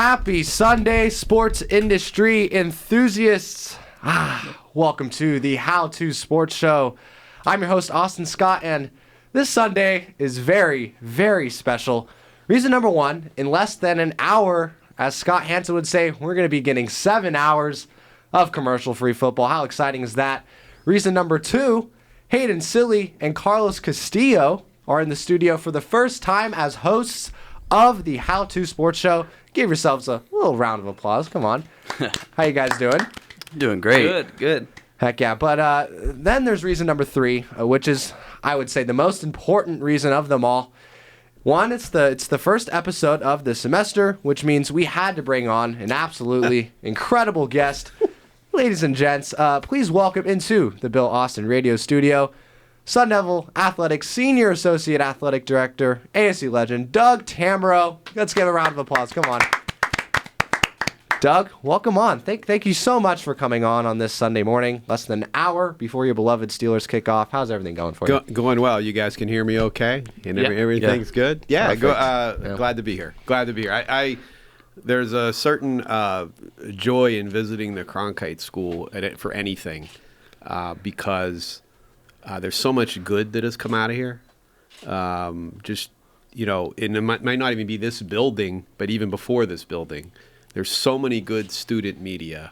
Happy Sunday, sports industry enthusiasts. Welcome to the How To Sports Show. I'm your host, Austin Scott, and this Sunday is very, very special. Reason number one, in less than an hour, as Scott Hansen would say, we're going to be getting 7 hours of commercial-free football. How exciting is that? Reason number two, Hayden Silly and Carlos Castillo are in the studio for the first time as hosts of the How To Sports Show. Give yourselves a little round of applause. Come on. How you guys doing? Doing great. Good. Heck yeah. But then there's reason number three, which is, I would say, the most important reason of them all. One, it's the first episode of the semester, which means we had to bring on an absolutely incredible guest. Ladies and gents, please welcome into the Bill Austin Radio Studio, Sun Devil Athletics Senior Associate Athletic Director, ASU legend, Doug Tammaro. Let's give a round of applause. Come on. Doug, welcome on. Thank you so much for coming on this Sunday morning, less than an hour before your beloved Steelers kickoff. How's everything going for you? Going well. You guys can hear me okay? And everything's good? Yeah, glad to be here. There's a certain joy in visiting the Cronkite School for anything because there's so much good that has come out of here. And it might not even be this building, but even before this building, there's so many good student media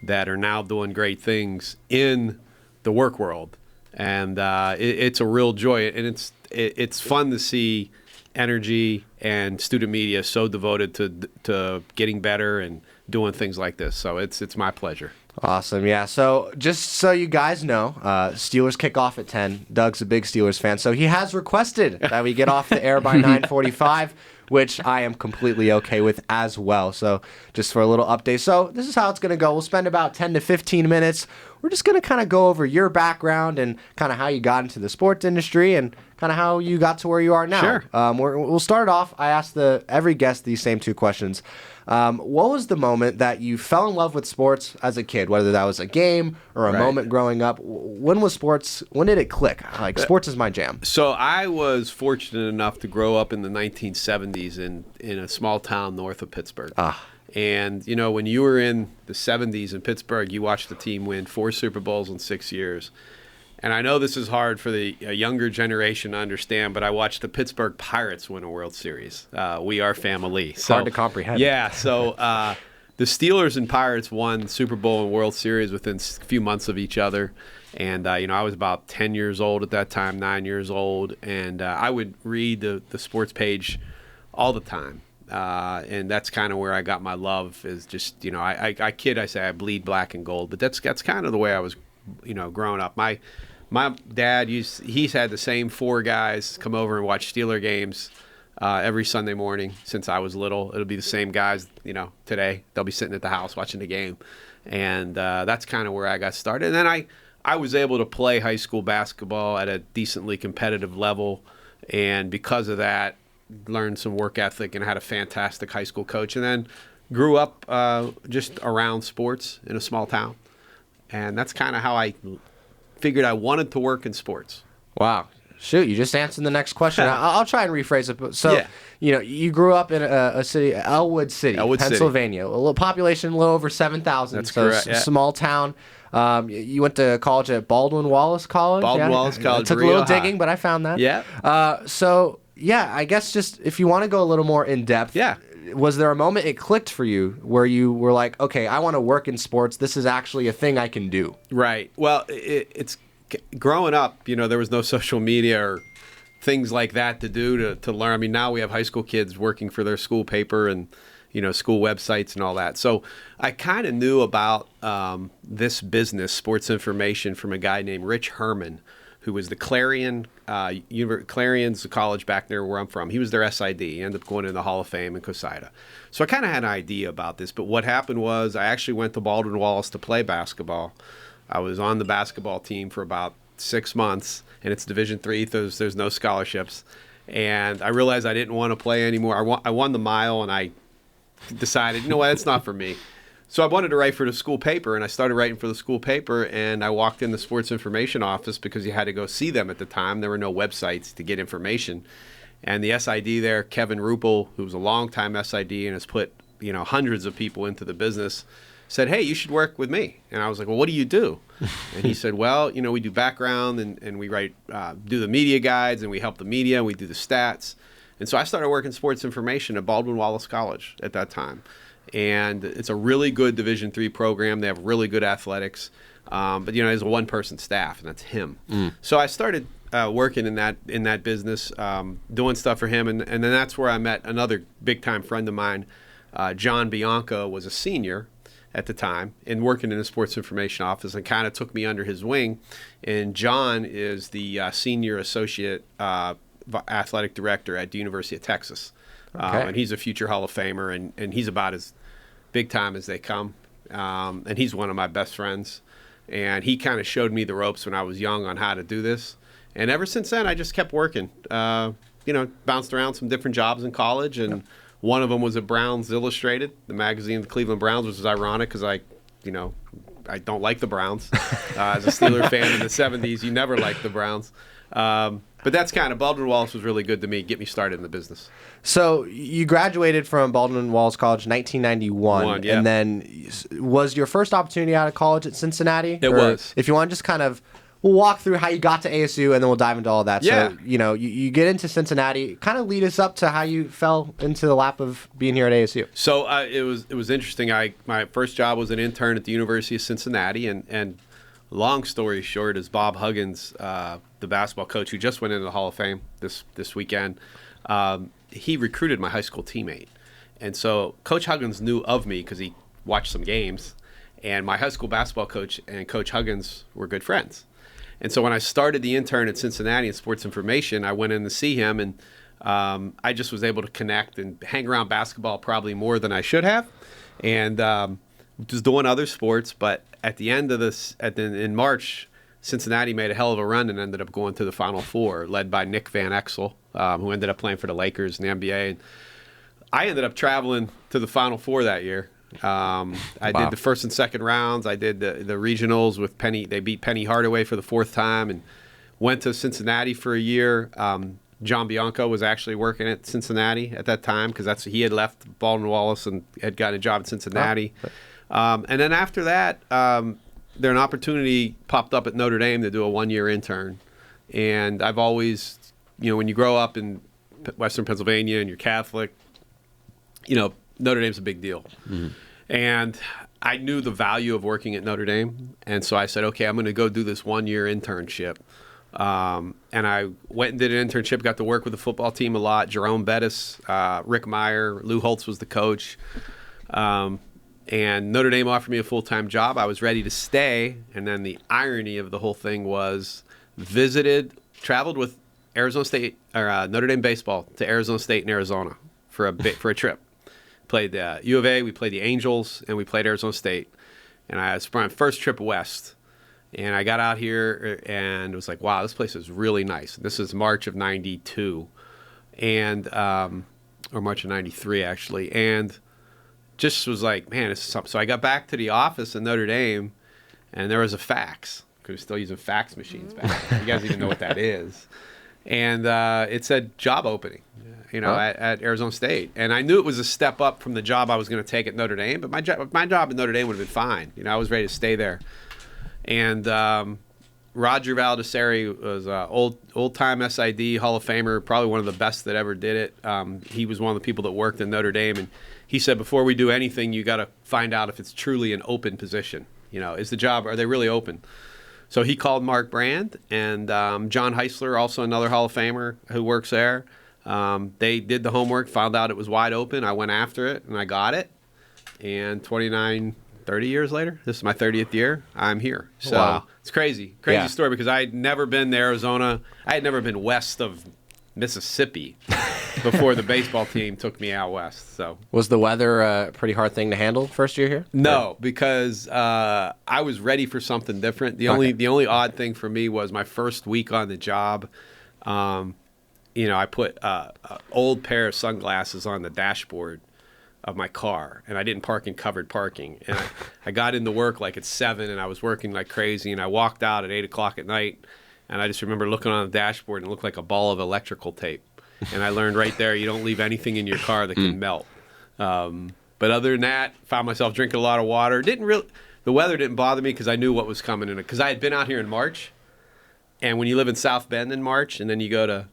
that are now doing great things in the work world. And it's a real joy. And it's fun to see energy and student media so devoted to getting better and doing things like this. So it's my pleasure. Awesome, yeah. So just so you guys know, Steelers kick off at 10. Doug's a big Steelers fan, so he has requested that we get off the air by 9:45, which I am completely okay with as well. So just for a little update. So this is how it's going to go. We'll spend about 10 to 15 minutes. We're just going to kind of go over your background and kind of how you got into the sports industry and kind of how you got to where you are now. Sure. We'll start off. I asked every guest these same two questions. What was the moment that you fell in love with sports as a kid, whether that was a game or a moment growing up? When did it click? Like, sports is my jam. So I was fortunate enough to grow up in the 1970s in a small town north of Pittsburgh. And, when you were in the 70s in Pittsburgh, you watched the team win 4 Super Bowls in 6 years. And I know this is hard for the younger generation to understand, but I watched the Pittsburgh Pirates win a World Series. We are family. It's hard to comprehend. Yeah, so the Steelers and Pirates won Super Bowl and World Series within a few months of each other. And, I was about 10 years old at that time, 9 years old. And I would read the sports page all the time. And that's kind of where I got my love is just, I kid, I say I bleed black and gold. But that's kind of the way I was, growing up. My dad, he's had the same 4 guys come over and watch Steeler games every Sunday morning since I was little. It'll be the same guys, today. They'll be sitting at the house watching the game. And that's kind of where I got started. And then I was able to play high school basketball at a decently competitive level. And because of that, learned some work ethic and had a fantastic high school coach. And then grew up just around sports in a small town. And that's kind of how I figured I wanted to work in sports. Wow. Shoot, you just answered the next question. I'll try and rephrase it. So, you grew up in a city, Ellwood City, Pennsylvania. A little population, a little over 7,000. That's correct. Small town. You went to college at Baldwin Wallace College? Baldwin Wallace College. It took a little digging, but I found that. Yeah. I guess just if you want to go a little more in depth. Yeah. Was there a moment it clicked for you where you were like, okay, I want to work in sports. This is actually a thing I can do? Right. Well, it's growing up, there was no social media or things like that to do to learn. I mean, now we have high school kids working for their school paper and, school websites and all that. So I kind of knew about this business, sports information, from a guy named Rich Herman, who was the Clarion, Clarion's the college back there where I'm from. He was their SID. He ended up going in the Hall of Fame in Cosida. So I kind of had an idea about this. But what happened was I actually went to Baldwin Wallace to play basketball. I was on the basketball team for about 6 months, and it's Division III. There's no scholarships. And I realized I didn't want to play anymore. I won the mile, and I decided, that's not for me. So I wanted to write for the school paper, and I started writing for the school paper, and I walked in the sports information office because you had to go see them at the time. There were no websites to get information. And the SID there, Kevin Ruppel, who was a longtime SID and has put hundreds of people into the business, said, hey, you should work with me. And I was like, well, what do you do? And he said, well, we do background and we write, do the media guides, and we help the media, and we do the stats. And so I started working sports information at Baldwin Wallace College at that time. And it's a really good Division III program. They have really good athletics. But there's a one-person staff, and that's him. So I started working in that business, doing stuff for him, and then that's where I met another big-time friend of mine. John Bianca was a senior at the time and working in the sports information office, and kind of took me under his wing. And John is the senior associate athletic director at the University of Texas. Okay. And he's a future Hall of Famer, and he's about as big time as they come. And he's one of my best friends. And he kind of showed me the ropes when I was young on how to do this. And ever since then, I just kept working. Bounced around some different jobs in college, and one of them was at Browns Illustrated, the magazine of the Cleveland Browns, which is ironic because I don't like the Browns. As a Steeler fan in the 70s, you never liked the Browns. But that's kind of, Baldwin Wallace was really good to me, get me started in the business. So you graduated from Baldwin Wallace College in 1991, yeah. and then was your first opportunity out of college at Cincinnati? It was. If you want to just kind of, we'll walk through how you got to ASU, and then we'll dive into all that. Yeah. So, you get into Cincinnati, kind of lead us up to how you fell into the lap of being here at ASU. So it was interesting. My first job was an intern at the University of Cincinnati, and long story short is Bob Huggins, the basketball coach who just went into the Hall of Fame this weekend, he recruited my high school teammate. And so Coach Huggins knew of me because he watched some games, and my high school basketball coach and Coach Huggins were good friends. And so when I started the intern at Cincinnati in sports information, I went in to see him, and I just was able to connect and hang around basketball probably more than I should have, and just doing other sports. But at the end of this, in March, Cincinnati made a hell of a run and ended up going to the Final Four, led by Nick Van Exel, who ended up playing for the Lakers in the NBA. And I ended up traveling to the Final Four that year. I did the first and second rounds. I did the regionals with Penny. They beat Penny Hardaway for the fourth time, and went to Cincinnati for a year. John Bianco was actually working at Cincinnati at that time because he had left Baldwin Wallace and had gotten a job at Cincinnati. And then after that, an opportunity popped up at Notre Dame to do a one-year intern. And I've always, when you grow up in Western Pennsylvania and you're Catholic, Notre Dame's a big deal. Mm-hmm. And I knew the value of working at Notre Dame. And so I said, okay, I'm going to go do this one-year internship. And I went and did an internship, got to work with the football team a lot. Jerome Bettis, Rick Meyer, Lou Holtz was the coach. And Notre Dame offered me a full-time job. I was ready to stay. And then the irony of the whole thing was traveled with Arizona State or Notre Dame baseball to Arizona State and Arizona for a trip. Played the U of A, we played the Angels, and we played Arizona State. And I was my first trip west. And I got out here and was like, wow, this place is really nice. This is March of 92, and or March of 93, actually. And just was like, man, this is something. So I got back to the office in Notre Dame, and there was a fax. Because we were still using fax machines back then. You guys even know what that is. And it said job opening, at Arizona State. And I knew it was a step up from the job I was going to take at Notre Dame, but my job at Notre Dame would have been fine. I was ready to stay there. And Roger Valdesari was an old-time SID Hall of Famer, probably one of the best that ever did it. He was one of the people that worked in Notre Dame, and he said, before we do anything, you got to find out if it's truly an open position. Are they really open? So he called Mark Brand and John Heisler, also another Hall of Famer who works there. They did the homework, found out it was wide open. I went after it, and I got it. And 30 years later, this is my 30th year, I'm here. So wow. It's crazy story, because I had never been to Arizona. I had never been west of Mississippi before the baseball team took me out west. So was the weather a pretty hard thing to handle first year here? No, because I was ready for something different. The only odd thing for me was my first week on the job. I put an old pair of sunglasses on the dashboard of my car, and I didn't park in covered parking. And I got into work like at 7, and I was working like crazy, and I walked out at 8 o'clock at night, and I just remember looking on the dashboard, and it looked like a ball of electrical tape. And I learned right there, you don't leave anything in your car that can melt. But other than that, found myself drinking a lot of water. The weather didn't bother me because I knew what was coming in it. Because I had been out here in March, and when you live in South Bend in March, and then you go to,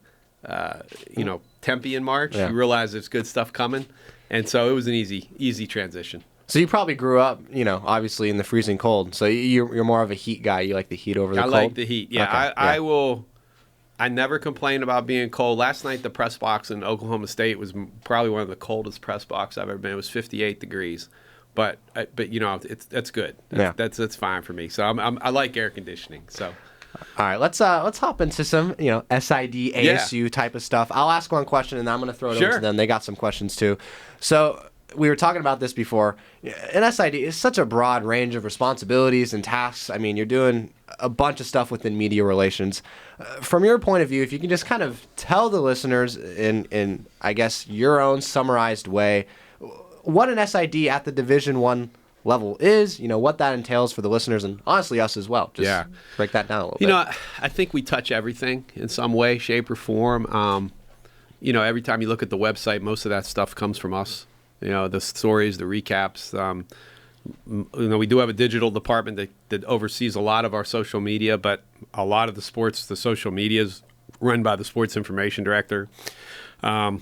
Tempe in March, you realize there's good stuff coming, and so it was an easy transition. So you probably grew up, obviously in the freezing cold. So you're more of a heat guy. You like the heat over the cold? I like the heat. Yeah, okay. I never complain about being cold. Last night, the press box in Oklahoma State was probably one of the coldest press boxes I've ever been. It was 58 degrees, but that's good. That's fine for me. So I like air conditioning. So. All right, let's hop into some SID ASU type of stuff. I'll ask one question and then I'm going to throw it over to them. They got some questions too. So we were talking about this before. An SID is such a broad range of responsibilities and tasks. I mean, you're doing a bunch of stuff within media relations. From your point of view, if you can just kind of tell the listeners in I guess your own summarized way what an SID at the Division I level is, what that entails for the listeners and honestly us as well. Just break that down a little bit. I think we touch everything in some way, shape, or form. Every time you look at the website, most of that stuff comes from us. The stories, the recaps. We do have a digital department that oversees a lot of our social media, but a lot of the social media is run by the sports information director. I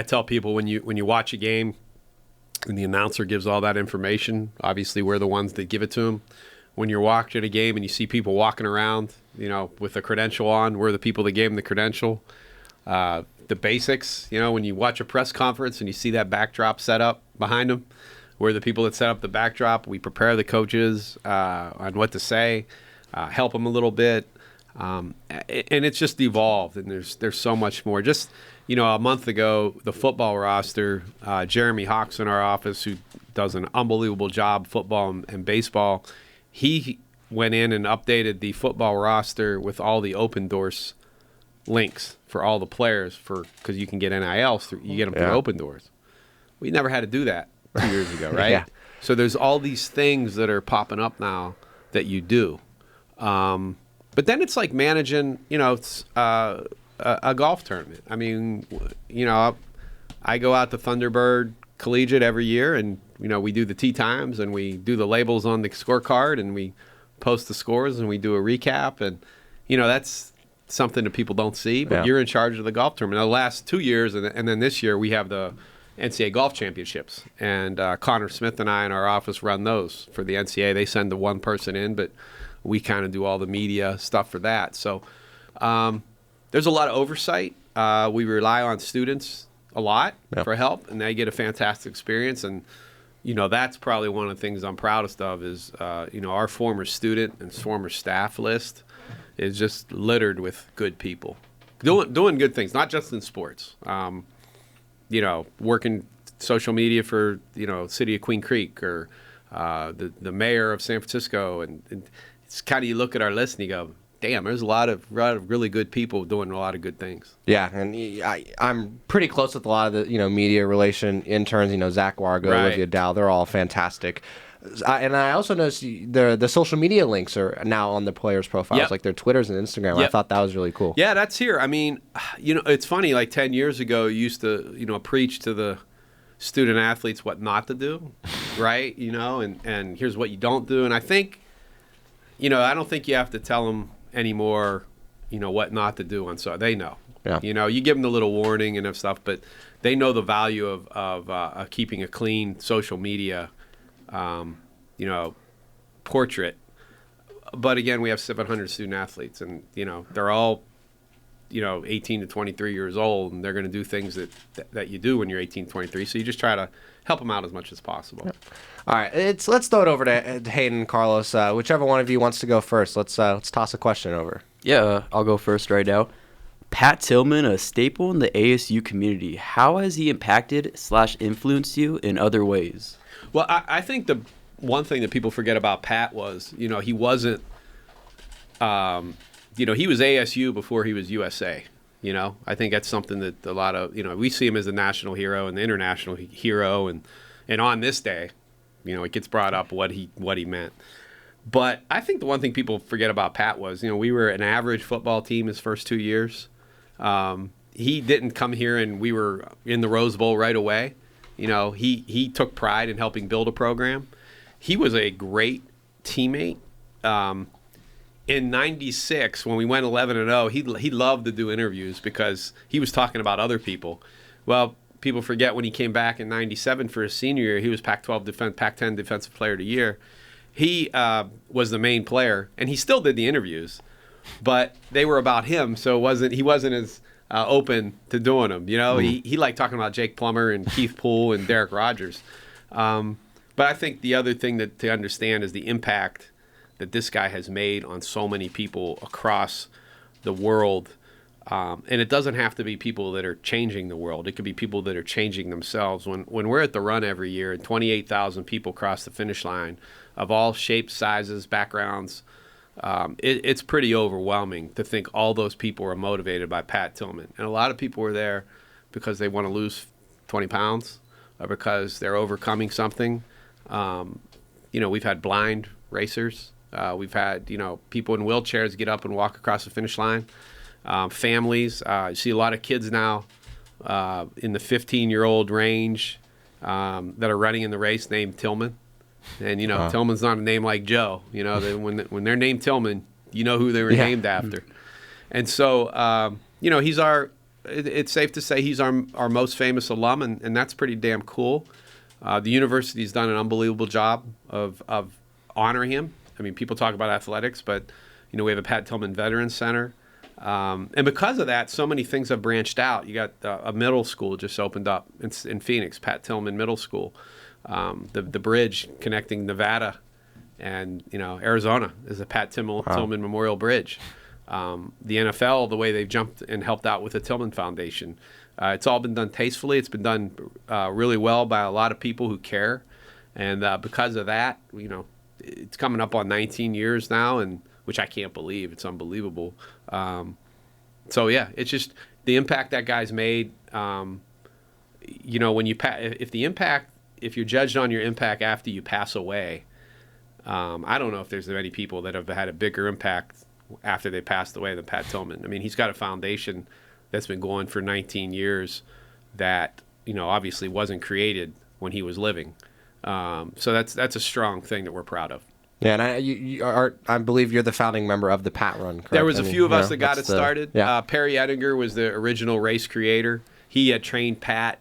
tell people when you watch a game, and the announcer gives all that information. Obviously, we're the ones that give it to them. When you're watching a game and you see people walking around, with a credential on, we're the people that gave them the credential. The basics, when you watch a press conference and you see that backdrop set up behind them, we're the people that set up the backdrop. We prepare the coaches on what to say, help them a little bit. And it's just evolved, and there's so much more. Just a month ago, the football roster, Jeremy Hawks in our office, who does an unbelievable job, football and baseball, he went in and updated the football roster with all the open doors links for all the players because you can get NILs you get them through open doors. We never had to do that 2 years ago, right? So there's all these things that are popping up now that you do. But then it's like managing, a golf tournament. I mean, I go out to Thunderbird Collegiate every year, and we do the tee times, and we do the labels on the scorecard, and we post the scores, and we do a recap, and that's something that people don't see. But you're in charge of the golf tournament. The last 2 years, and then this year we have the NCAA golf championships, and Connor Smith and I in our office run those for the NCAA. They send the one person in, but we kind of do all the media stuff for that. So there's a lot of oversight. We rely on students a lot for help, and they get a fantastic experience. And, that's probably one of the things I'm proudest of is, our former student and former staff list is just littered with good people doing good things, not just in sports. Working social media for, City of Queen Creek or the mayor of San Francisco. And it's kind of, you look at our list and you go, damn, there's a lot of really good people doing a lot of good things. Yeah, and I'm pretty close with a lot of the media relation interns. Zach Wargo, Olivia Dow, they're all fantastic. And I also noticed the social media links are now on the players' profiles, like their Twitters and Instagram. I thought that was really cool. Yeah, that's here. I mean, it's funny. Like 10 years ago, you used to preach to the student athletes what not to do, right? And here's what you don't do. And I think, I don't think you have to tell them anymore, what not to do. And so they know. Yeah. You give them the little warning and stuff, but they know the value of keeping a clean social media, portrait. But again, we have 700 student athletes, and they're all 18 to 23 years old, and they're going to do things that you do when you're 18 to 23. So you just try to help them out as much as possible. Yeah. All right, let's throw it over to Hayden and Carlos. Whichever one of you wants to go first. Let's toss a question over. Yeah, I'll go first right now. Pat Tillman, a staple in the ASU community. How has he impacted/influenced you in other ways? Well, I think the one thing that people forget about Pat was, he wasn't, he was ASU before he was USA. I think that's something that a lot of, we see him as the national hero and the international hero. And on this day, it gets brought up what he meant. But I think the one thing people forget about Pat was, we were an average football team his first 2 years. He didn't come here and we were in the Rose Bowl right away. He took pride in helping build a program. He was a great teammate. In '96, when we went 11-0, he loved to do interviews because he was talking about other people. Well, people forget when he came back in '97 for his senior year, he was Pac-10 Defensive Player of the Year. He was the main player, and he still did the interviews, but they were about him, so he wasn't as open to doing them. He liked talking about Jake Plummer and Keith Poole and Derek Rogers. But I think the other thing to understand is the impact that this guy has made on so many people across the world. And it doesn't have to be people that are changing the world. It could be people that are changing themselves. When we're at the run every year and 28,000 people cross the finish line of all shapes, sizes, backgrounds, it's pretty overwhelming to think all those people are motivated by Pat Tillman. And a lot of people are there because they want to lose 20 pounds or because they're overcoming something. We've had blind racers. We've had, people in wheelchairs get up and walk across the finish line. Families. You see a lot of kids now in the 15-year-old range that are running in the race named Tillman. And, Tillman's not a name like Joe. When they're named Tillman, you know who they were named after. And so, it's safe to say he's our most famous alum, and that's pretty damn cool. The university's done an unbelievable job of honoring him. I mean, people talk about athletics, but, we have a Pat Tillman Veterans Center. And because of that, so many things have branched out. You got a middle school just opened up in Phoenix, Pat Tillman Middle School. The bridge connecting Nevada and Arizona is a Pat Tillman Memorial Bridge. The NFL, the way they've jumped and helped out with the Tillman Foundation, it's all been done tastefully. It's been done really well by a lot of people who care, and because of that, it's coming up on 19 years now, and which I can't believe. It's unbelievable. It's just the impact that guy's made. When if you're judged on your impact after you pass away, I don't know if there's many people that have had a bigger impact after they passed away than Pat Tillman. I mean, he's got a foundation that's been going for 19 years that, obviously wasn't created when he was living. So that's a strong thing that we're proud of. Yeah, and I believe you're the founding member of the Pat Run, correct? There was a few of us that got it started. Yeah. Perry Ettinger was the original race creator. He had trained Pat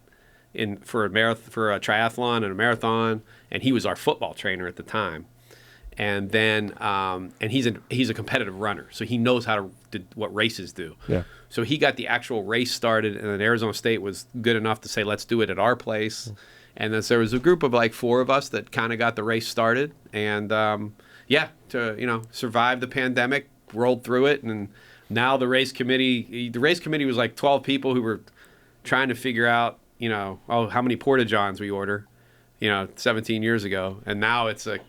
for a triathlon and a marathon, and he was our football trainer at the time. And then and he's a competitive runner, so he knows what races do. Yeah. So he got the actual race started, and then Arizona State was good enough to say, let's do it at our place. And then there was a group of like 4 of us that kind of got the race started, and survived the pandemic, rolled through it, and now the race committee was like 12 people who were trying to figure out, how many Porta-Johns we order, 17 years ago, and now it's a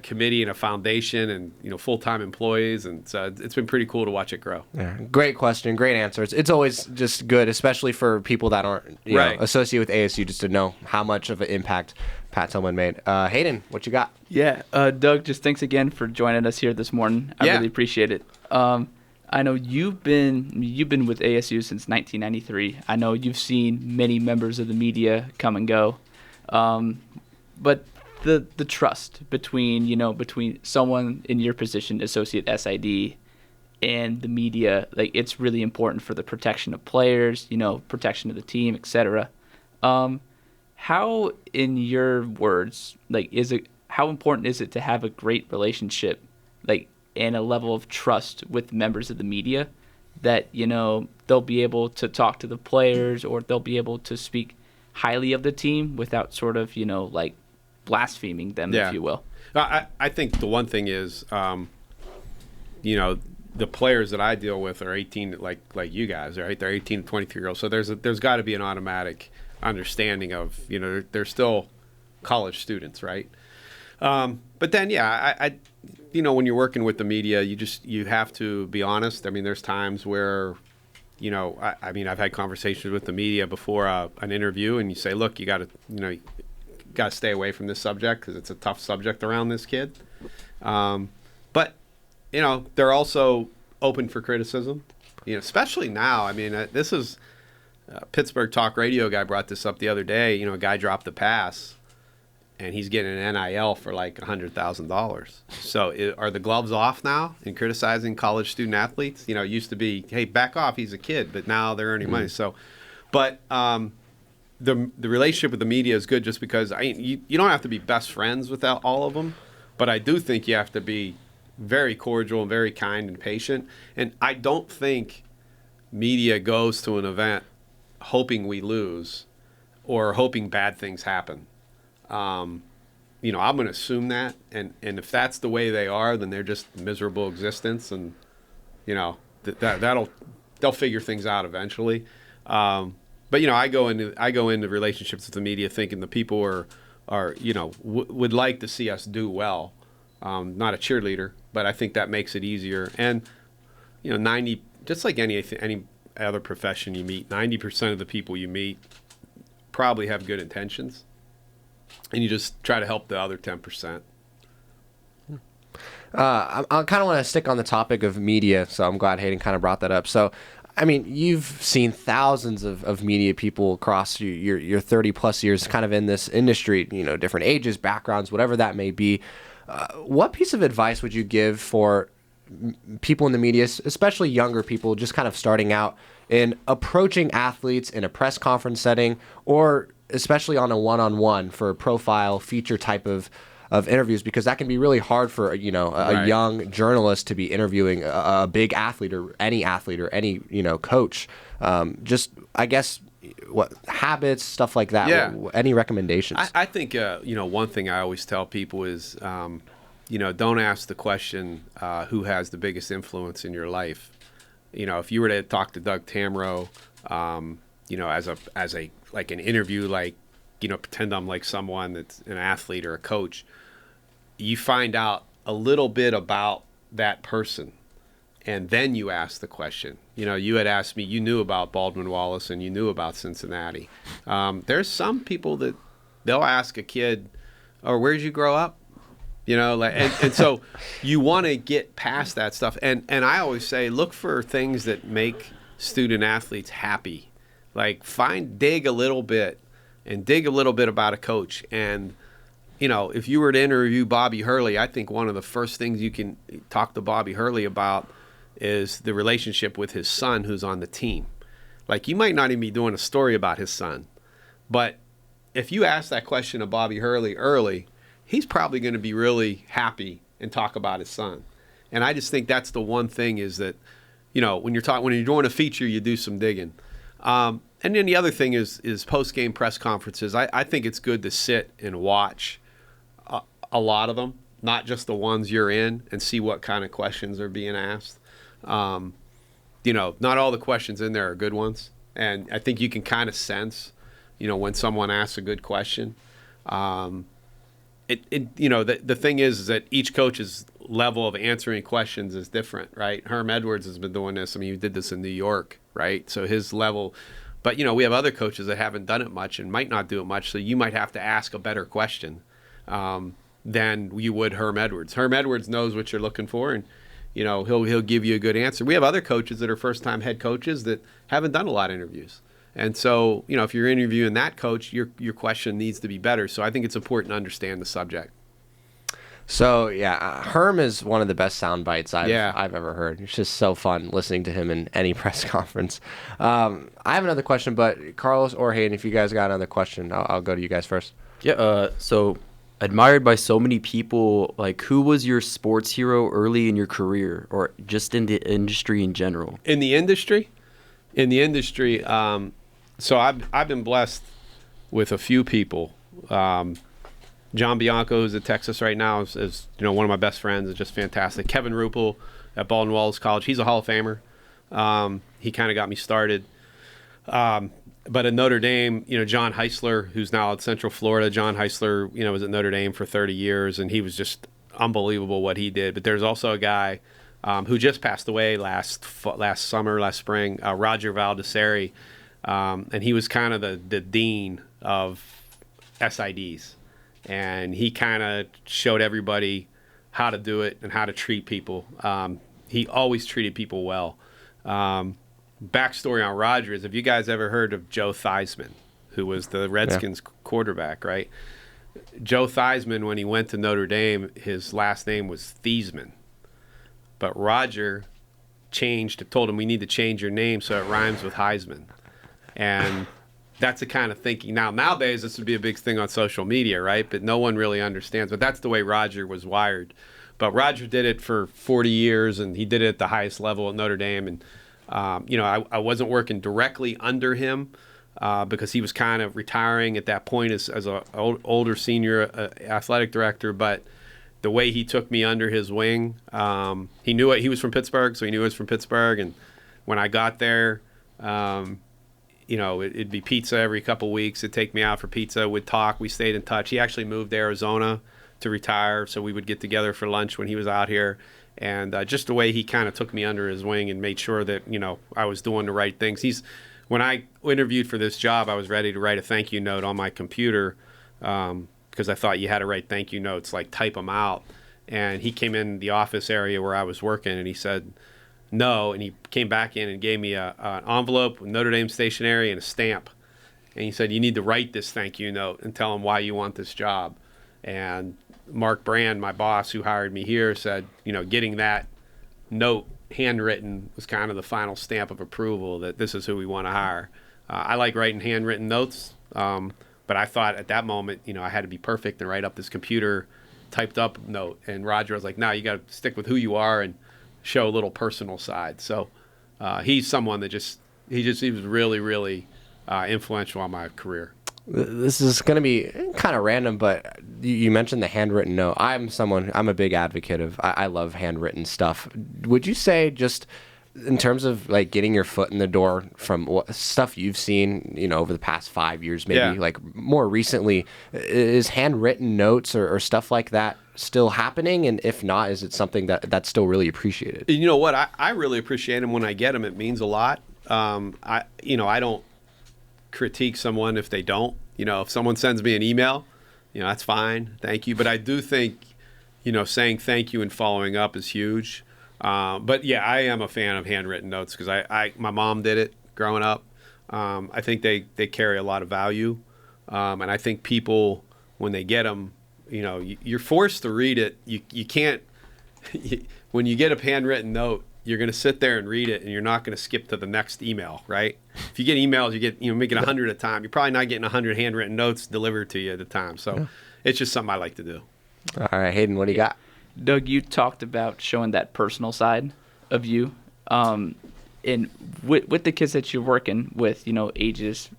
committee and a foundation and full-time employees, and so it's been pretty cool to watch it grow. Yeah, great question, great answer. It's always just good, especially for people that aren't associated with ASU, just to know how much of an impact Pat Tillman made. Hayden, what you got? Yeah, Doug, just thanks again for joining us here this morning. I really appreciate it. I know you've been with ASU since 1993. I know you've seen many members of the media come and go, but the trust between someone in your position, associate SID, and the media, like, it's really important for the protection of players, protection of the team, etc. How, in your words, how important is it to have a great relationship, and a level of trust with members of the media that, they'll be able to talk to the players, or they'll be able to speak highly of the team without sort of, blaspheming them, if you will? I think the one thing is, the players that I deal with are 18, like you guys, right? They're 18 to 23-year-olds. So there's got to be an automatic understanding of, they're still college students, right? But then, I when you're working with the media, you have to be honest. I mean, there's times where, I've had conversations with the media before an interview, and you say, look, you got to stay away from this subject because it's a tough subject around this kid. But they're also open for criticism, especially now. I mean, this is Pittsburgh talk radio guy brought this up the other day. A guy dropped the pass, and he's getting an NIL for like $100,000. So are the gloves off now in criticizing college student athletes? It used to be, hey, back off, he's a kid, but now they're earning money. So, but the relationship with the media is good just because you don't have to be best friends with all of them, but I do think you have to be very cordial and very kind and patient. And I don't think media goes to an event hoping we lose or hoping bad things happen. I'm going to assume that, and if that's the way they are, then they're just miserable existence, and they'll figure things out eventually. But I go into relationships with the media thinking the people are would like to see us do well. Not a cheerleader, but I think that makes it easier. And 90, just like any other profession you meet, 90% of the people you meet probably have good intentions, and you just try to help the other 10%. I kind of want to stick on the topic of media, so I'm glad Hayden kind of brought that up. So, I mean, you've seen thousands of media people across your 30-plus years kind of in this industry, different ages, backgrounds, whatever that may be. What piece of advice would you give for people in the media, especially younger people, just kind of starting out in approaching athletes in a press conference setting, or especially on a one-on-one for a profile feature type of interviews, because that can be really hard for a Right. young journalist to be interviewing a big athlete or any coach. Just, I guess, what habits, stuff like that. Yeah. Any recommendations? I think one thing I always tell people is don't ask the question who has the biggest influence in your life. If you were to talk to Doug Tammaro, as a like an interview, like pretend I'm like someone that's an athlete or a coach, you find out a little bit about that person, and then you ask the question. You had asked me, you knew about Baldwin Wallace and you knew about Cincinnati. There's some people that they'll ask a kid, "Oh, where'd you grow up?" And so you want to get past that stuff. And I always say, look for things that make student athletes happy. Like dig a little bit about a coach. And, if you were to interview Bobby Hurley, I think one of the first things you can talk to Bobby Hurley about is the relationship with his son who's on the team. Like, you might not even be doing a story about his son, but if you ask that question of Bobby Hurley early, he's probably going to be really happy and talk about his son. And I just think that's the one thing is that, when you're doing a feature, you do some digging. And then the other thing is post-game press conferences. I think it's good to sit and watch a lot of them, not just the ones you're in, and see what kind of questions are being asked. Not all the questions in there are good ones. And I think you can kind of sense, when someone asks a good question. The thing is that each coach's level of answering questions is different, right? Herm Edwards has been doing this. I mean, he did this in New York, right? So his level, but we have other coaches that haven't done it much and might not do it much. So you might have to ask a better question than you would Herm Edwards. Herm Edwards knows what you're looking for, and he'll give you a good answer. We have other coaches that are first-time head coaches that haven't done a lot of interviews. And so, if you're interviewing that coach, your question needs to be better. So I think it's important to understand the subject. So, Herm is one of the best sound bites I've ever heard. It's just so fun listening to him in any press conference. I have another question, but Carlos or Hayden, if you guys got another question, I'll go to you guys first. Yeah, so admired by so many people, like, who was your sports hero early in your career or just in the industry in general? In the industry? So I've been blessed with a few people. John Bianco, who's at Texas right now, is one of my best friends. Is just fantastic. Kevin Ruppel at Baldwin Wallace College. He's a Hall of Famer. He kind of got me started. But at Notre Dame, John Heisler, who's now at Central Florida. John Heisler, was at Notre Dame for 30 years, and he was just unbelievable what he did. But there's also a guy who just passed away last spring, Roger Valdesari. And he was kind of the dean of SIDs. And he kind of showed everybody how to do it and how to treat people. He always treated people well. backstory on Roger is, have you guys ever heard of Joe Theismann, who was the Redskins quarterback, right? Joe Theismann, when he went to Notre Dame, his last name was Thiesman. But Roger told him, we need to change your name so it rhymes with Heisman. And that's the kind of thinking. Nowadays, this would be a big thing on social media, right? But no one really understands. But that's the way Roger was wired. But Roger did it for 40 years, and he did it at the highest level at Notre Dame. And, I wasn't working directly under him because he was kind of retiring at that point as an older senior athletic director. But the way he took me under his wing, he knew it. He was from Pittsburgh, so he knew I was from Pittsburgh. And when I got there, it'd be pizza every couple weeks. It'd take me out for pizza. We'd talk. We stayed in touch. He actually moved to Arizona to retire, so we would get together for lunch when he was out here. And just the way he kind of took me under his wing and made sure that, I was doing the right things. When I interviewed for this job, I was ready to write a thank you note on my computer because I thought you had to write thank you notes, like type them out. And he came in the office area where I was working, and he said no. And he came back in and gave me an envelope with Notre Dame stationery and a stamp. And he said, you need to write this thank you note and tell him why you want this job. And Mark Brand, my boss who hired me here, said, getting that note handwritten was kind of the final stamp of approval that this is who we want to hire. I like writing handwritten notes, but I thought at that moment, I had to be perfect and write up this computer typed up note. And Roger was like, no, you got to stick with who you are and show a little personal side. So he's someone that he was really, really influential on my career. This is going to be kind of random, but you mentioned the handwritten note. I'm a big advocate of, I love handwritten stuff. Would you say, just in terms of like getting your foot in the door from stuff you've seen, over the past 5 years, maybe like more recently, is handwritten notes or stuff like that still happening? And if not, is it something that's still really appreciated? You know what? I really appreciate them when I get them. It means a lot. I don't critique someone if they don't. If someone sends me an email, that's fine, thank you. But I do think, saying thank you and following up is huge. But yeah, I am a fan of handwritten notes because my mom did it growing up. I think they carry a lot of value, and I think people, when they get them, you're forced to read it. You can't. When you get a handwritten note, you're going to sit there and read it, and you're not going to skip to the next email, right? If you get emails, making 100 at a time. You're probably not getting 100 handwritten notes delivered to you at a time. So it's just something I like to do. All right, Hayden, what do you got? Doug, you talked about showing that personal side of you. And with the kids that you're working with, ages,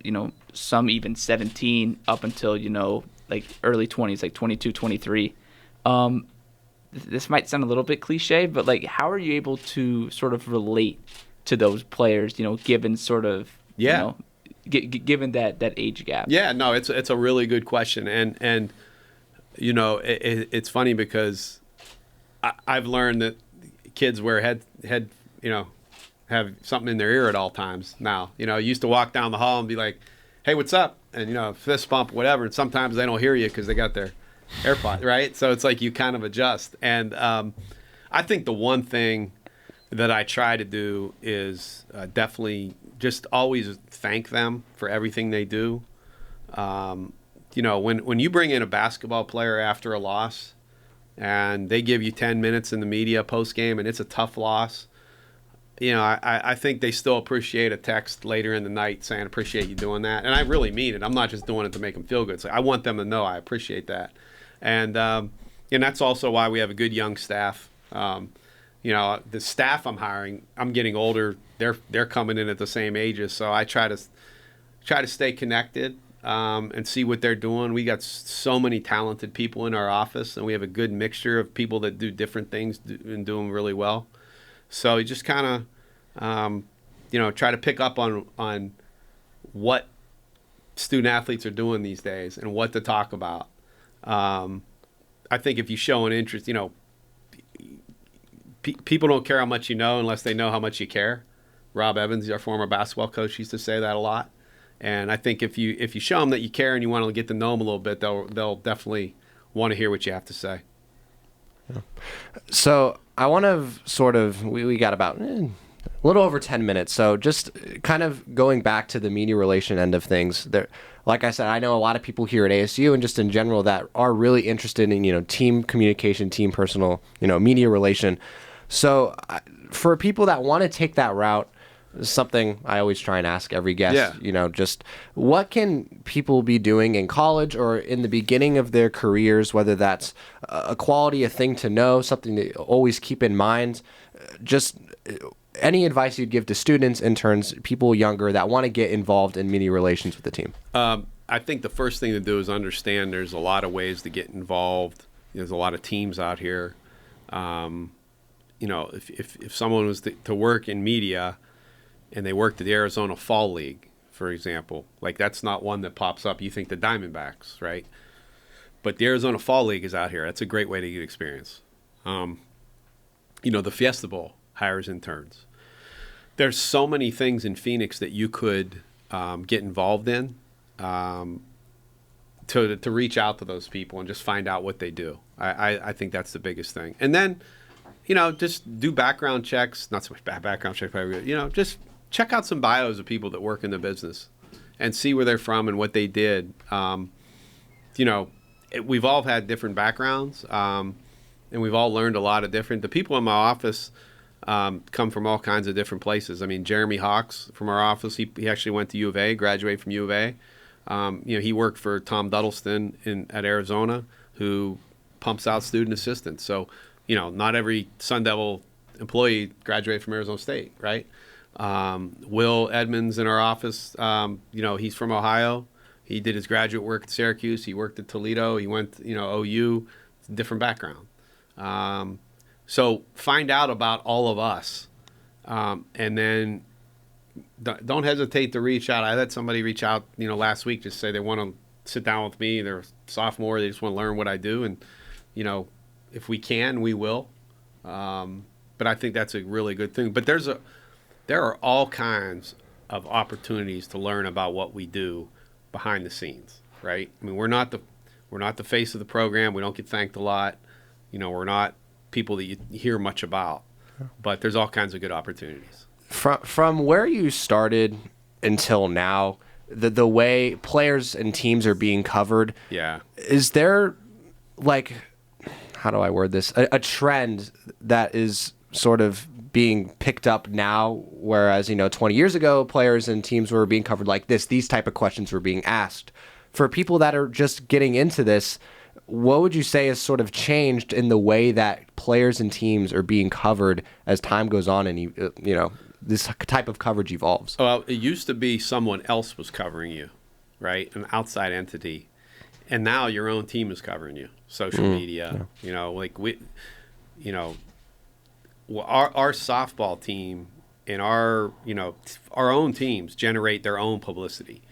some even 17 up until, like early 20s, like 22, 23. This might sound a little bit cliche, but like, how are you able to sort of relate to those players, given sort of, given that age gap? Yeah, no, it's a really good question. And it's funny because I've learned that kids wear head, have something in their ear at all times now. You used to walk down the hall and be like, hey, what's up? And, fist bump, whatever. And sometimes they don't hear you because they got their AirPod, right? So it's like you kind of adjust. And I think the one thing that I try to do is definitely just always thank them for everything they do. When you bring in a basketball player after a loss and they give you 10 minutes in the media post-game and it's a tough loss, I think they still appreciate a text later in the night saying, appreciate you doing that. And I really mean it. I'm not just doing it to make them feel good. So I want them to know I appreciate that. And that's also why we have a good young staff. The staff I'm hiring, I'm getting older. They're coming in at the same ages. So I try to stay connected and see what they're doing. We got so many talented people in our office, and we have a good mixture of people that do different things and do them really well. So you just kind of, try to pick up on what student athletes are doing these days and what to talk about. I think if you show an interest, people don't care how much you know unless they know how much you care. Rob Evans, our former basketball coach, used to say that a lot. And I think if you show them that you care and you want to get to know them a little bit, they'll definitely want to hear what you have to say. So I want to we got about A little over 10 minutes. So just kind of going back to the media relation end of things, there, like I said, I know a lot of people here at ASU and just in general that are really interested in, team communication, team personal, media relation. So for people that want to take that route, something I always try and ask every guest, just what can people be doing in college or in the beginning of their careers, whether that's a quality, a thing to know, something to always keep in mind, just any advice you'd give to students, interns, people younger that want to get involved in media relations with the team? I think the first thing to do is understand there's a lot of ways to get involved. There's a lot of teams out here. If someone was to work in media and they worked at the Arizona Fall League, for example, like that's not one that pops up. You think the Diamondbacks, right? But the Arizona Fall League is out here. That's a great way to get experience. The Fiesta Bowl hires interns. There's so many things in Phoenix that you could get involved in to reach out to those people and just find out what they do. I think that's the biggest thing. And then, just do background checks. Not so much background checks, but, just check out some bios of people that work in the business and see where they're from and what they did. We've all had different backgrounds, and we've all learned a lot of different. The people in my office come from all kinds of different places. I mean, Jeremy Hawks from our office, he actually went to U of A, graduated from U of A. He worked for Tom Duddleston at Arizona, who pumps out student assistants. So, not every Sun Devil employee graduated from Arizona State, right? Will Edmonds in our office, he's from Ohio. He did his graduate work at Syracuse. He worked at Toledo. He went, OU, different background. So find out about all of us, and then don't hesitate to reach out. I had somebody reach out, last week, just say they want to sit down with me. They're a sophomore. They just want to learn what I do, and if we can, we will. But I think that's a really good thing. But there are all kinds of opportunities to learn about what we do behind the scenes, right? I mean, we're not the face of the program. We don't get thanked a lot. We're not people that you hear much about, but there's all kinds of good opportunities. From where you started until now, the way players and teams are being covered, is there, how do I word this, a trend that is sort of being picked up now, whereas 20 years ago players and teams were being covered like this, these type of questions were being asked? For people that are just getting into this, what would you say has sort of changed in the way that players and teams are being covered as time goes on and this type of coverage evolves? Well, it used to be someone else was covering you, right? An outside entity. And now your own team is covering you. Social media, our softball team and our own teams generate their own publicity.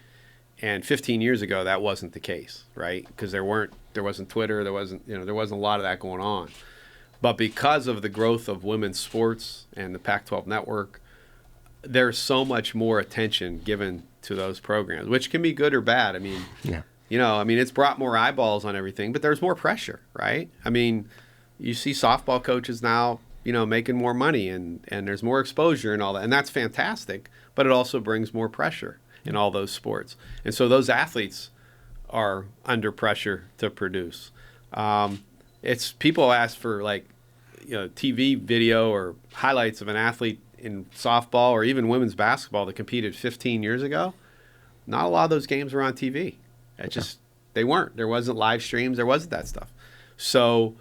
And 15 years ago, that wasn't the case, right? Because there wasn't Twitter, there wasn't a lot of that going on. But because of the growth of women's sports and the Pac-12 network, there's so much more attention given to those programs, which can be good or bad. I mean, it's brought more eyeballs on everything, but there's more pressure, right? I mean, you see softball coaches now, making more money and there's more exposure and all that. And that's fantastic, but it also brings more pressure in all those sports. And so those athletes are under pressure to produce. It's people ask for TV video or highlights of an athlete in softball or even women's basketball that competed 15 years ago. Not a lot of those games were on TV. They weren't. There wasn't live streams. There wasn't that stuff. So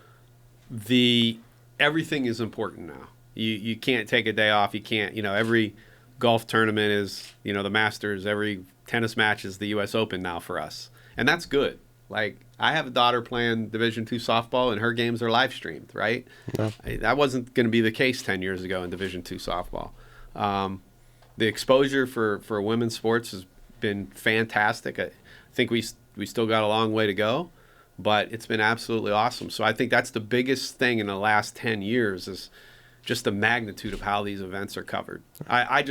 everything is important now. You can't take a day off. You can't, every golf tournament is, the Masters. Every tennis match is the U.S. Open now for us. And that's good. I have a daughter playing Division II softball, and her games are live streamed, right? Yeah. That wasn't going to be the case 10 years ago in Division II softball. The exposure for women's sports has been fantastic. I think we still got a long way to go, but it's been absolutely awesome. So I think that's the biggest thing in the last 10 years is just the magnitude of how these events are covered. I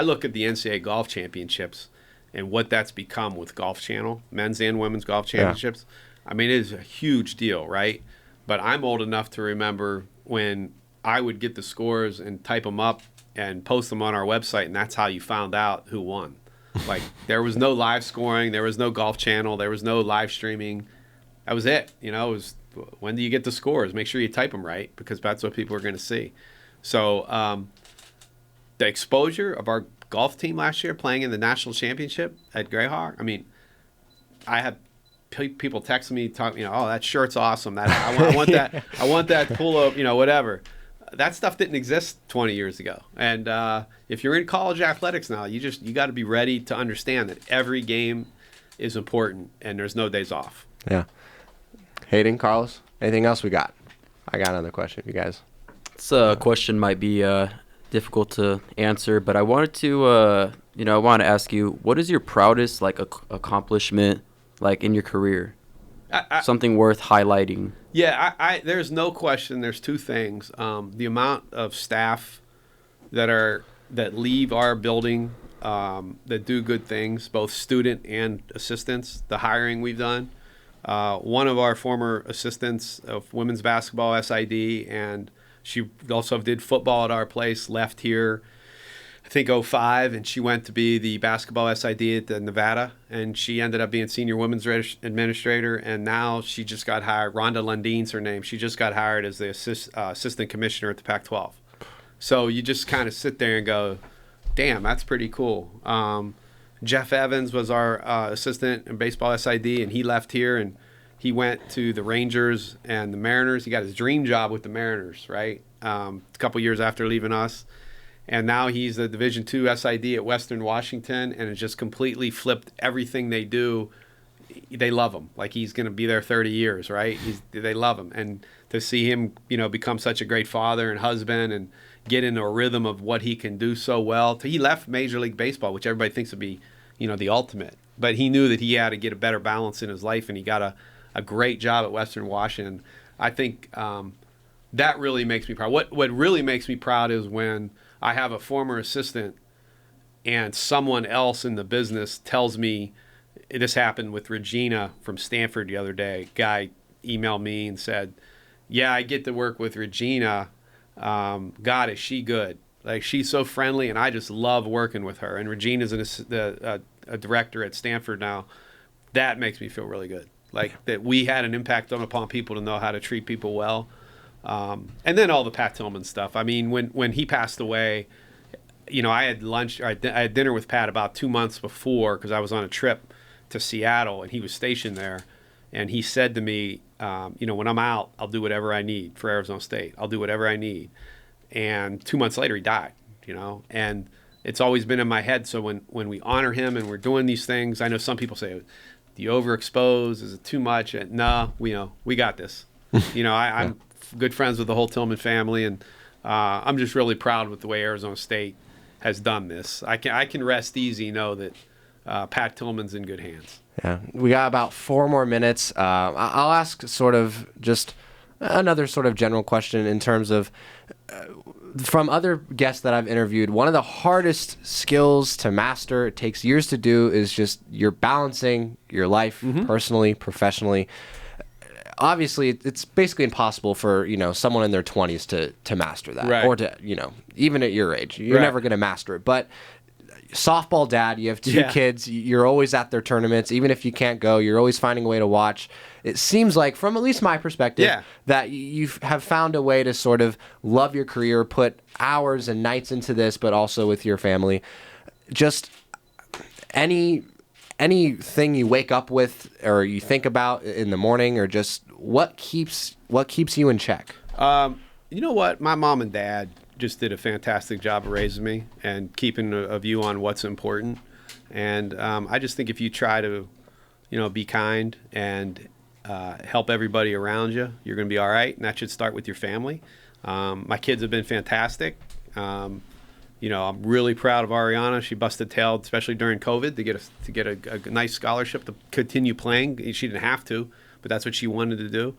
look at the Ncaa golf championships and what that's become with Golf Channel, men's and women's golf championships. Yeah. I mean, it is a huge deal, right? But I'm old enough to remember when I would get the scores and type them up and post them on our website, and that's how you found out who won. Like, there was no live scoring, there was no Golf Channel, there was no live streaming. That was it. You know, it was, when do you get the scores? Make sure you type them right, because that's what people are going to see. So the exposure of our golf team last year playing in the national championship at Greyhawk, I mean, I had people texting me, talking, oh, that shirt's awesome. That I want that. I want that polo, whatever. That stuff didn't exist 20 years ago. And if you're in college athletics now, you got to be ready to understand that every game is important and there's no days off. Yeah. Hayden, Carlos, anything else we got? I got another question, you guys. This question might be difficult to answer, but I wanted to, I want to ask you, what is your proudest accomplishment in your career? Something worth highlighting. Yeah, there's no question. There's two things: the amount of staff that leave our building that do good things, both student and assistants. The hiring we've done. One of our former assistants of women's basketball SID, and she also did football at our place, left here, I think 2005, and she went to be the basketball SID at the Nevada, and she ended up being senior women's administrator, and now she just got hired. Rhonda Lundine's her name. She just got hired as the assistant commissioner at the Pac-12. So you just kind of sit there and go, damn, that's pretty cool. Jeff Evans was our assistant in baseball SID, and he left here, and he went to the Rangers and the Mariners. He got his dream job with the Mariners, right? A couple years after leaving us. And now he's a Division II SID at Western Washington, and has just completely flipped everything they do. They love him. Like, he's going to be there 30 years, right? They love him. And to see him, become such a great father and husband and get into a rhythm of what he can do so well. He left Major League Baseball, which everybody thinks would be, the ultimate. But he knew that he had to get a better balance in his life, and he got a great job at Western Washington. I think that really makes me proud. What really makes me proud is when I have a former assistant and someone else in the business tells me, this happened with Regina from Stanford the other day. Guy emailed me and said, yeah, I get to work with Regina. God, is she good? Like, she's so friendly, and I just love working with her. And Regina's a director at Stanford now. That makes me feel really good. Like, that we had an impact upon people to know how to treat people well. And then all the Pat Tillman stuff. I mean, when he passed away, I had lunch, or I had dinner with Pat about 2 months before, because I was on a trip to Seattle, and he was stationed there. And he said to me, when I'm out, I'll do whatever I need for Arizona State. I'll do whatever I need. And 2 months later, he died, and it's always been in my head. So when we honor him and we're doing these things, I know some people say, do you overexpose? Is it too much? And no, we got this. I'm good friends with the whole Tillman family, and I'm just really proud with the way Arizona State has done this. I can rest easy, know that Pat Tillman's in good hands. Yeah, we got about 4 more minutes. I'll ask sort of just another sort of general question in terms of, from other guests that I've interviewed, one of the hardest skills to master, it takes years to do, is just you're balancing your life personally, professionally. Obviously, it's basically impossible for someone in their 20s to master that, right. Or to even at your age, you're never going to master it. But softball dad, you have 2 kids, you're always at their tournaments, even if you can't go, you're always finding a way to watch. It seems like, from at least my perspective, that you have found a way to sort of love your career, put hours and nights into this, but also with your family. Just anything you wake up with or you think about in the morning, or just what keeps you in check? You know what? My mom and dad just did a fantastic job of raising me and keeping a view on what's important. And I just think if you try to, be kind and help everybody around you, you're going to be all right. And that should start with your family. My kids have been fantastic. I'm really proud of Ariana. She busted tail, especially during COVID, to get a nice scholarship to continue playing. She didn't have to, but that's what she wanted to do.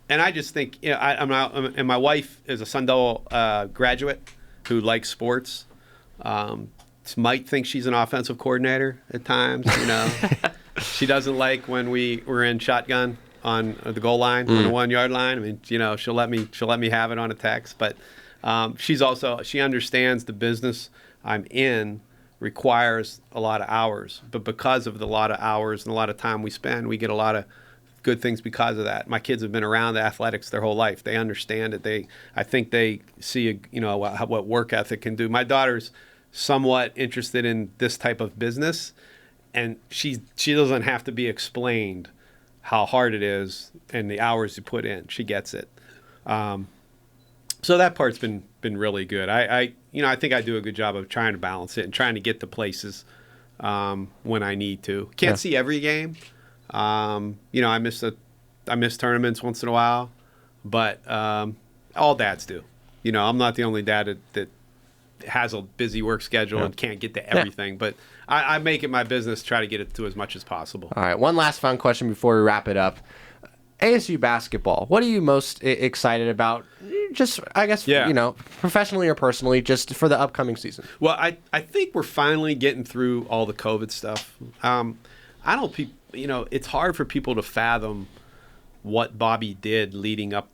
And I just think, and my wife is a Sundell graduate who likes sports. Might think she's an offensive coordinator at times. She doesn't like when we were in shotgun on the goal line, on the 1 yard line. I mean, she'll let me have it on a text, but She understands the business I'm in requires a lot of hours, but because of the lot of hours and a lot of time we spend, we get a lot of good things because of that. My kids have been around the athletics their whole life. They understand it. I think they see, what work ethic can do. My daughter's somewhat interested in this type of business, and she doesn't have to be explained how hard it is and the hours you put in. She gets it. So that part's been really good. I think I do a good job of trying to balance it and trying to get to places when I need to. Can't see every game. I miss tournaments once in a while, but all dads do. I'm not the only dad that has a busy work schedule and can't get to everything, but I make it my business to try to get it to as much as possible. All right, one last fun question before we wrap it up. ASU basketball, what are you most excited about? Just, I guess, professionally or personally, just for the upcoming season. Well, I think we're finally getting through all the COVID stuff. It's hard for people to fathom what Bobby did leading up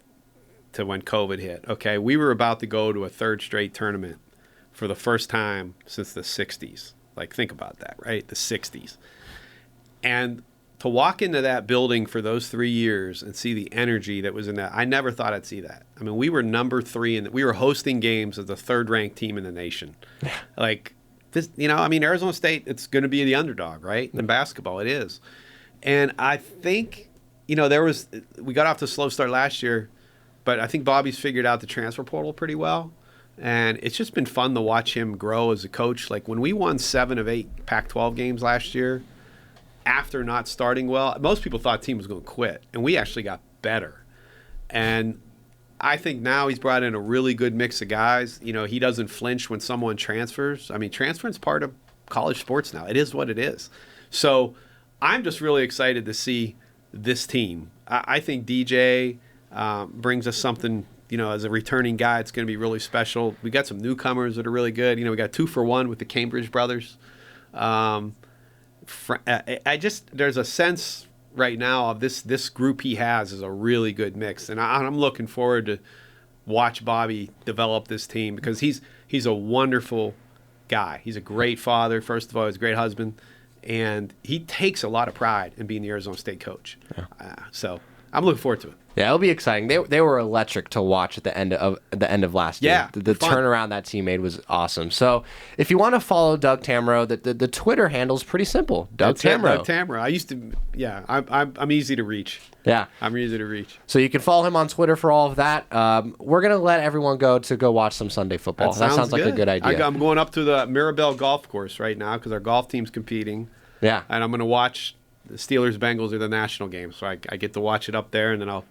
to when COVID hit. Okay, we were about to go to a third straight tournament for the first time since the 60s. Like, think about that, right? The 60s. And to walk into that building for those 3 years and see the energy that was in that, I never thought I'd see that. I mean, we were number 3, and we were hosting games as the third-ranked team in the nation. Like, this, Arizona State, it's going to be the underdog, right? In basketball, it is. And I think, we got off to a slow start last year, but I think Bobby's figured out the transfer portal pretty well. And it's just been fun to watch him grow as a coach. Like, when we won 7 of 8 Pac-12 games last year, after not starting well, most people thought the team was going to quit, and we actually got better. And I think now he's brought in a really good mix of guys. He doesn't flinch when someone transfers. I mean, transferring's part of college sports now. It is what it is. So I'm just really excited to see this team. I think DJ brings us something, as a returning guy, it's going to be really special. We got some newcomers that are really good. We got 2 for 1 with the Cambridge brothers. There's a sense right now of this group he has is a really good mix, and I'm looking forward to watch Bobby develop this team, because he's a wonderful guy. He's a great father, first of all. He's a great husband, and he takes a lot of pride in being the Arizona State coach. So I'm looking forward to it. Yeah, it'll be exciting. They were electric to watch at the end of last year. Yeah, the turnaround that team made was awesome. So if you want to follow Doug Tammaro, the Twitter handle is pretty simple. Doug Tammaro. Doug Tammaro. I used to. Yeah, I'm easy to reach. Yeah, I'm easy to reach. So you can follow him on Twitter for all of that. We're gonna let everyone go watch some Sunday football. That sounds like a good idea. I'm going up to the Mirabel Golf Course right now because our golf team's competing. Yeah, and I'm gonna watch the Steelers-Bengals or the national game, so I get to watch it up there, and then I'll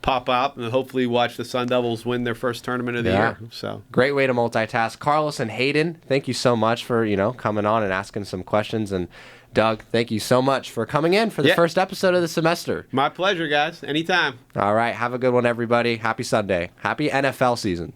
pop up and hopefully watch the Sun Devils win their first tournament of the year. So great way to multitask. Carlos and Hayden, thank you so much for coming on and asking some questions. And Doug, thank you so much for coming in for the first episode of the semester. My pleasure, guys. Anytime. All right. Have a good one, everybody. Happy Sunday. Happy NFL season.